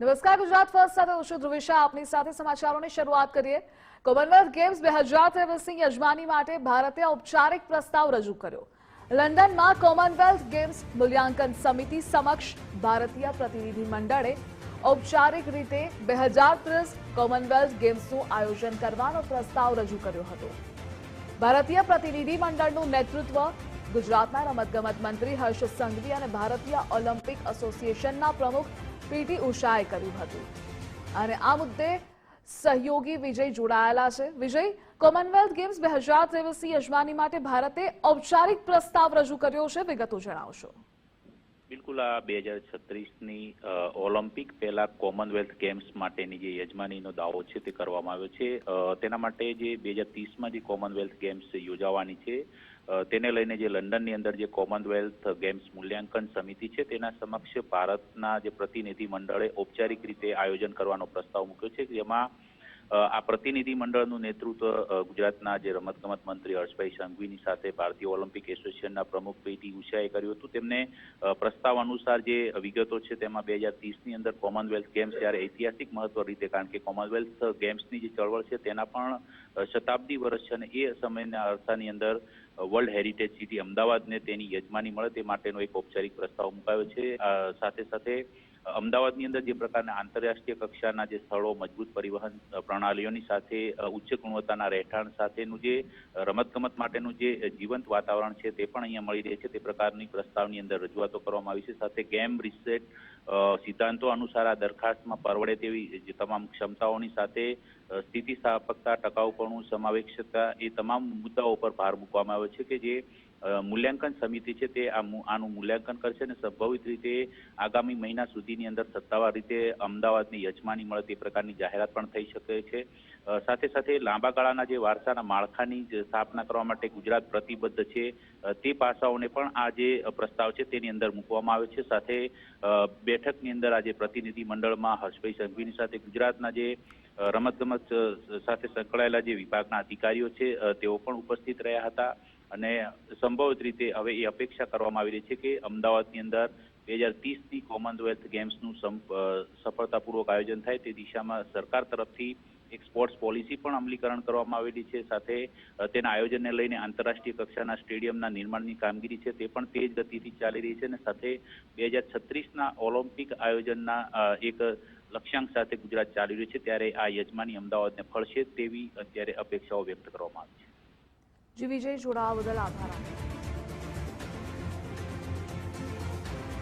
નમસ્કાર, ગુજરાત ફર્સ્ટ સાથે હું છું ધ્રુવિશા. આપની સાથે સમાચારોની શરૂઆત કરીએ. કોમનવેલ્થ ગેમ્સ 2023ની યજમાની માટે ભારતે ઔપચારિક પ્રસ્તાવ રજૂ કર્યો. લંડનમાં કોમનવેલ્થ ગેમ્સ મૂલ્યાંકન સમિતિ સમક્ષ ભારતીય પ્રતિનિધિ મંડળે ઔપચારિક રીતે 2030 કોમનવેલ્થ ગેમ્સનું આયોજન કરવાનો પ્રસ્તાવ રજૂ કર્યો હતો. ભારતીય પ્રતિનિધિ મંડળનું નેતૃત્વ ગુજરાતના રમતગમત મંત્રી હર્ષ સંઘવી અને ભારતીય ઓલિમ્પિક એસોસિએશનના પ્રમુખ પીટી ઉષાએ કર્યું હતું. અને આ મુદ્દે સહયોગી વિજય જોડાયેલા છે. વિજય, કોમનવેલ્થ ગેમ્સ 2023ની યજમાની માટે ભારતે ઔપચારિક પ્રસ્તાવ રજૂ કર્યો છે, વિગતો જણાવશો. બિલકુલ, આ 2036ની ઓલિમ્પિક પહેલા કોમનવેલ્થ ગેમ્સ માટેની જે યજમાનીનો દાવો છે તે કરવામાં આવ્યો છે. તેના માટે જે 2030માં જે કોમનવેલ્થ ગેમ્સ યોજાવાની છે તેને લઈને જે લંડનની અંદર જે કોમનવેલ્થ ગેમ્સ મૂલ્યાંકન સમિતિ છે તેના સમક્ષ ભારતના જે પ્રતિનિધિ મંડળે ઔપચારિક રીતે આયોજન કરવાનો પ્રસ્તાવ મૂક્યો છે, જેમાં આ પ્રતિનિધિ મંડળનું નેતૃત્વ ગુજરાતના જે રમતગમત મંત્રી હર્ષભાઈ સંઘવીની સાથે ભારતીય ઓલિમ્પિક એસોસિએશનના પ્રમુખ પીટી ઉષાએ કર્યું હતું. તેમને પ્રસ્તાવ અનુસાર જે વિગતો છે તેમાં 2030ની અંદર કોમનવેલ્થ ગેમ્સ જ્યારે ઐતિહાસિક મહત્વ રીતે, કારણ કે કોમનવેલ્થ ગેમ્સની જે ચળવળ છે તેના પણ શતાબ્દી વર્ષ છે અને એ સમયના અરસાની અંદર વર્લ્ડ હેરિટેજ સિટી અમદાવાદને તેની યજમાની મળે તે માટેનો એક ઔપચારિક પ્રસ્તાવ મુકાયો છે. સાથે સાથે અમદાવાદની અંદર જે પ્રકારના આંતરરાષ્ટ્રીય કક્ષાના જે સ્થળો, મજબૂત પરિવહન પ્રણાલીઓની સાથે ઉચ્ચ ગુણવત્તાના રહેઠાણ સાથેનું જે રમતગમત માટેનું જે જીવંત વાતાવરણ છે તે પણ અહીંયા મળી રહે છે, તે પ્રકારની પ્રસ્તાવની અંદર રજૂઆતો કરવામાં આવી છે. સાથે ગેમ રિસેટ સિદ્ધાંતો અનુસાર આ દરખાસ્તમાં પરવડે તેવી જે તમામ ક્ષમતાઓની સાથે સ્થિતિસ્થાપકતા, ટકાઉપણું, સમાવેશતા એ તમામ મુદ્દાઓ પર ભાર મૂકવામાં આવ્યો છે કે જે મૂલ્યાંકન સમિતિ છે તે આનું મૂલ્યાંકન કરશે અને સંભવિત રીતે આગામી મહિના સુધીની અંદર સત્તાવાર રીતે અમદાવાદની યજમાની મળે તે પ્રકારની જાહેરાત પણ થઈ શકે છે. સાથે સાથે લાંબા ગાળાના જે વારસાના માળખાની સ્થાપના કરવા માટે ગુજરાત પ્રતિબદ્ધ છે તે પાસાઓને પણ આ જે પ્રસ્તાવ છે તેની અંદર મૂકવામાં આવે છે. સાથે બેઠકની અંદર આજે પ્રતિનિધિ મંડળમાં હર્ષભાઈ સંઘવીની સાથે ગુજરાતના જે રમતગમત સાથે સંકળાયેલા જે વિભાગના અધિકારીઓ છે તેઓ પણ ઉપસ્થિત રહ્યા હતા અને સંભવિત રીતે હવે એ અપેક્ષા કરવામાં આવી રહી છે કે અમદાવાદની અંદર 2030ની કોમનવેલ્થ ગેમ્સનું સફળતાપૂર્વક આયોજન થાય તે દિશામાં સરકાર તરફથી એક સ્પોર્ટ્સ પોલિસી પણ અમલીકરણ કરવામાં આવેલી છે. સાથે તેના આયોજનને લઈને આંતરરાષ્ટ્રીય કક્ષાના સ્ટેડિયમના નિર્માણની કામગીરી છે તે પણ તેજ ગતિથી ચાલી રહી છે અને સાથે 2036ના ઓલિમ્પિક આયોજનના એક લક્ષ્યાંક સાથે ગુજરાત ચાલી રહ્યું છે, ત્યારે આ યજમાની અમદાવાદને ફળશે તેવી અત્યારે અપેક્ષાઓ વ્યક્ત કરવામાં આવી છે. જી વિજય, જોડાવા બદલ આભાર.